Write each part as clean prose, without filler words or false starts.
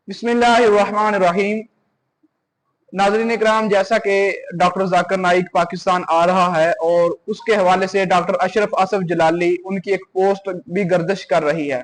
बिस्मिल्लाहिर्रहमानिर्रहीम। नाज़रीन इकराम, जैसा कि डॉक्टर जाकिर नाइक पाकिस्तान आ रहा है और उसके हवाले से डॉक्टर अशरफ आसफ जलाली उनकी एक पोस्ट भी गर्दिश कर रही है,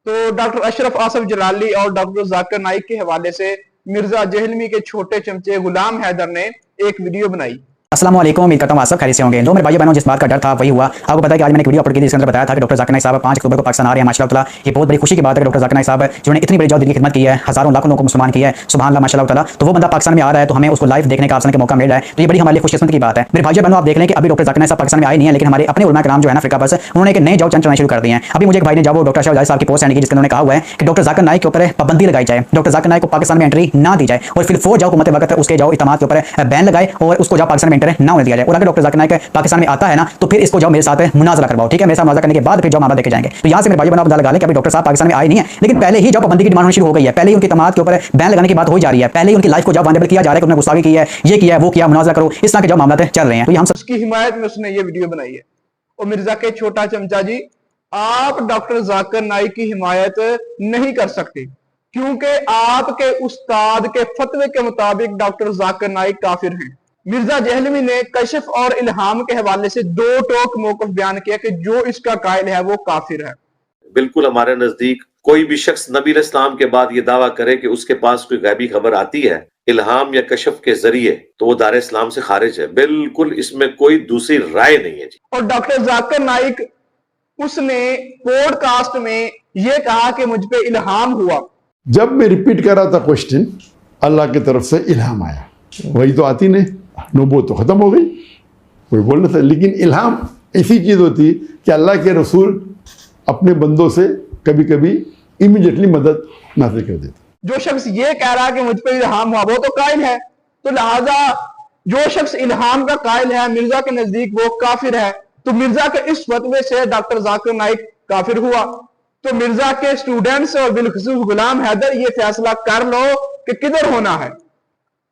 तो डॉक्टर अशरफ आसफ जलाली और डॉक्टर जाकिर नाइक के हवाले से मिर्जा जहलमी के छोटे चमचे गुलाम हैदर ने एक वीडियो बनाई। अस्सलाम वालेकुम, उम्मीद करता हूं आप सब खैरियत से होंगे। जो मेरे भाई बहनों, जिस बात का डर था वही हुआ। आपको पता है कि आज मैंने एक वीडियो अपलोड की थी, जिसके अंदर बताया था कि डॉक्टर जाकिर नाइक साहब 5 अक्टूबर को पाकिस्तान आ रहे हैं। माशाअल्लाह ताला ये बहुत बड़ी खुशी की बात है कि डॉक्टर जाकिर नाइक साहब जिन्होंने इतनी बड़ी जौहर की खिदमत की है, हजारों लाखों लोगों को मुसलमान किया है, सुभान अल्लाह माशाअल्लाह ताला, तो वो बंदा पाकिस्तान में आ रहा है, तो हमें उसको लाइव देखने का आसान का मौका मिल रहा है, तो ये बड़ी हमारे लिए खुशकिस्मत की बात है। मेरे भाई बहनों, आप देख लें कि अभी डॉक्टर जाकिर नाइक साहब पाकिस्तान में आए नहीं है, लेकिन हमारे अपने उलमा कराम जो है ना, अफ्रीका पर उन्होंने एक नए जॉब चलाना शुरू कर दिए हैं। अभी मुझे एक भाई ने जब डॉक्टर शाह साहब की पोस्ट सेंड की, जिसके उन्होंने कहा हुआ है कि डॉक्टर जाकिर नाइक के ऊपर पाबंदी लगाई जाए, डॉक्टर जाकिर नाइक को पाकिस्तान में एंट्री ना दी जाए, और फिर फौज जाओ हुकूमत वक्त उसके जाओ इत्तेमाद के ऊपर बैन लगाए और उसको जाओ पाकिस्तान में एंटर ना होने दिया जाए। और अगर डॉक्टर जाकिर नाइक पाकिस्तान में आता है ना, तो फिर इसको जाओ मेरे साथ मुनाजरा करवाओ, ठीक है। मेरे साथ मुनाजरा करने के बाद फिर जाओ मामला देखे जाएंगे। तो यहाँ से मेरे भाई बहनों पता लगा लें कि अभी डॉक्टर साहब पाकिस्तान में आए नहीं है, लेकिन पहले ही जॉब पाबंदी की डिमांड होनी शुरू हो गई है, पहले ही उनकी तमाद के ऊपर बैन लगाने की बात हो जा रही है, पहले ही उनकी लाइफ को जॉब वानेबल किया जा रहा है कि उन्होंने गुस्ताखी की है, ये किया है, वो किया, मुनाजरा करो, इस तरह के जॉब मामला चल रहे हैं। तो हम उसकी हिमायत में उसने ये वीडियो बनाई है। और मिर्जा के छोटा चमचा जी, आप डॉक्टर जाकिर नाइक की हिमायत नहीं कर सकते, क्योंकि आपके उस्ताद के फतवे के मुताबिक डॉक्टर जाकिर नाइक काफिर हैं। मिर्जा जहलमी ने कशफ और इल्हाम के हवाले से दो टोक मौक़िफ़ बयान किया कि जो इसका कायल है वो काफिर है। बिल्कुल हमारे नजदीक कोई भी शख्स नबी इस्लाम के बाद ये दावा करे कि उसके पास कोई गैबी खबर आती है इल्हाम या कशफ के जरिए, तो वो दार इस्लाम से खारिज है। बिल्कुल इसमें कोई दूसरी राय नहीं है जी। और डॉक्टर जाकिर नाइक, उसने पॉडकास्ट में ये कहा कि मुझ पे इल्हाम हुआ। जब मैं रिपीट कर रहा था क्वेश्चन, अल्लाह की तरफ से इल्हाम आया, वही तो आती नहीं, नबूवत तो खत्म हो गई, कोई बोल नहीं था। लेकिन इल्हाम ऐसी चीज होती कि अल्लाह के रसूल अपने बंदों से कभी कभी इमीडिएटली मदद नाज़िल कर देते। जो शख्स ये कह रहा है कि मुझ पे इल्हाम हुआ, वो तो कायल है, तो लिहाजा जो शख्स इल्हाम का कायल है मिर्जा के नजदीक वो काफिर है। तो मिर्जा के इस फतवे से डॉक्टर जाकिर नाइक काफिर हुआ। तो मिर्जा के स्टूडेंट्स और बिलखुसूस गुलाम हैदर ये फैसला कर लो कि किधर होना है,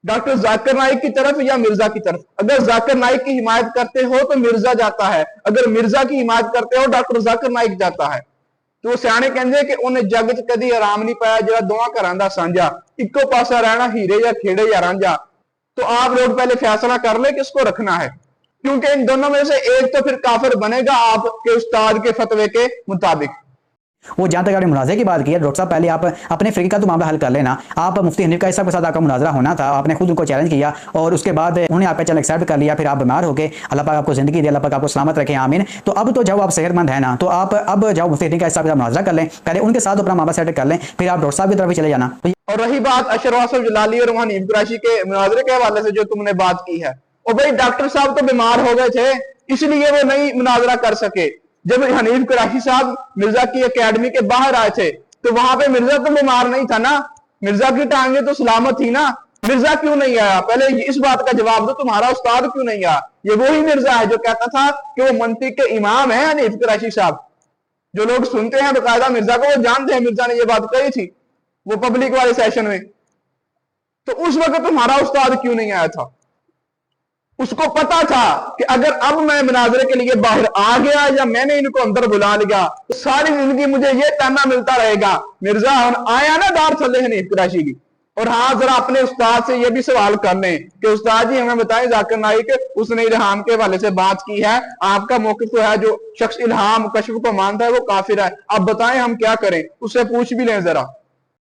डॉक्टर जाकिर नाइक की तरफ या मिर्जा की तरफ। अगर जाकिर नाइक की हिमायत करते हो तो मिर्जा जाता है, अगर मिर्जा की हिमायत करते हो डॉक्टर जाकिर नाइक जाता है। तो सियाने कहते कि उन्हें जग च कदी आराम नहीं पाया जिहड़ा दोवां घरां दा सांझा, इक्को पासा रहना हीरे या खेड़े या रांझा। तो आप लोग पहले फैसला कर ले किसको रखना है, क्योंकि इन दोनों में से एक तो फिर काफिर बनेगा आपके उस्ताद के फतवे के मुताबिक। वो जहाँ तक आपने मुनाजरे की बात की है, डॉक्टर साहब पहले आप अपने फ़िक्र का तो मामला हल कर लेना। आप मुफ्ती हनीफ का साहब के साथ आपका मुनाजरा होना था, आपने खुद उनको चैलेंज किया और उसके बाद उन्होंने आप पे चल एक्सेप्ट कर लिया, फिर आप बीमार हो गए, अल्लाह पाक आपको ज़िंदगी दे, अल्लाह पाक आपको सलामत रखे, आमीन। तो अब तो जाओ आप सेहतमंद है ना, तो आप अब जाओ मुफ्ती हनीफ का साहब के साथ मुनाजरा कर लें, पहले उनके साथ अपना मामला सेट कर लें, फिर आप डॉक्टर साहब की तरफ भी चले जाना। और रही बात अशरफ आसफ जलाली और हनीफ कुरैशी के मुनाजरे के हवाले से जो तुमने बात की है, और भाई डॉक्टर साहब तो बीमार हो गए थे, इसलिए वो नहीं मुनाजरा कर सके। जब हनीफ कुरैशी साहब मिर्जा की एकेडमी के बाहर आए थे तो वहां पे मिर्जा तो बीमार नहीं था ना, मिर्जा की टांगे तो सलामत थी ना, मिर्जा क्यों नहीं आया? पहले इस बात का जवाब दो, तुम्हारा उस्ताद क्यों नहीं आया? ये वही मिर्जा है जो कहता था कि वो मंतिक के इमाम है हनीफ कुरैशी साहब। जो लोग सुनते हैं बकायदा मिर्जा को, वो जानते हैं मिर्जा ने ये बात कही थी वो पब्लिक वाले सेशन में। तो उस वक्त तुम्हारा उस्ताद क्यों नहीं आया था? उसको पता था कि अगर अब मैं मुनाजरे के लिए बाहर आ गया या मैंने इनको अंदर बुला लिया तो सारी जिंदगी मुझे ये ताना मिलता रहेगा, मिर्जा आया ना दार थले हनीफ कुरैशी की। और हाँ, जरा अपने उस्ताद से ये भी सवाल कर लें कि उस्ताद जी हमें बताएं, जाकिर नाइक उसने इल्हाम के हवाले से बात की है, आपका मौक़िफ़ तो है जो शख्स इल्हाम कशफ को मानता है वो काफिर है, अब बताएं हम क्या करें? उससे पूछ भी लें जरा।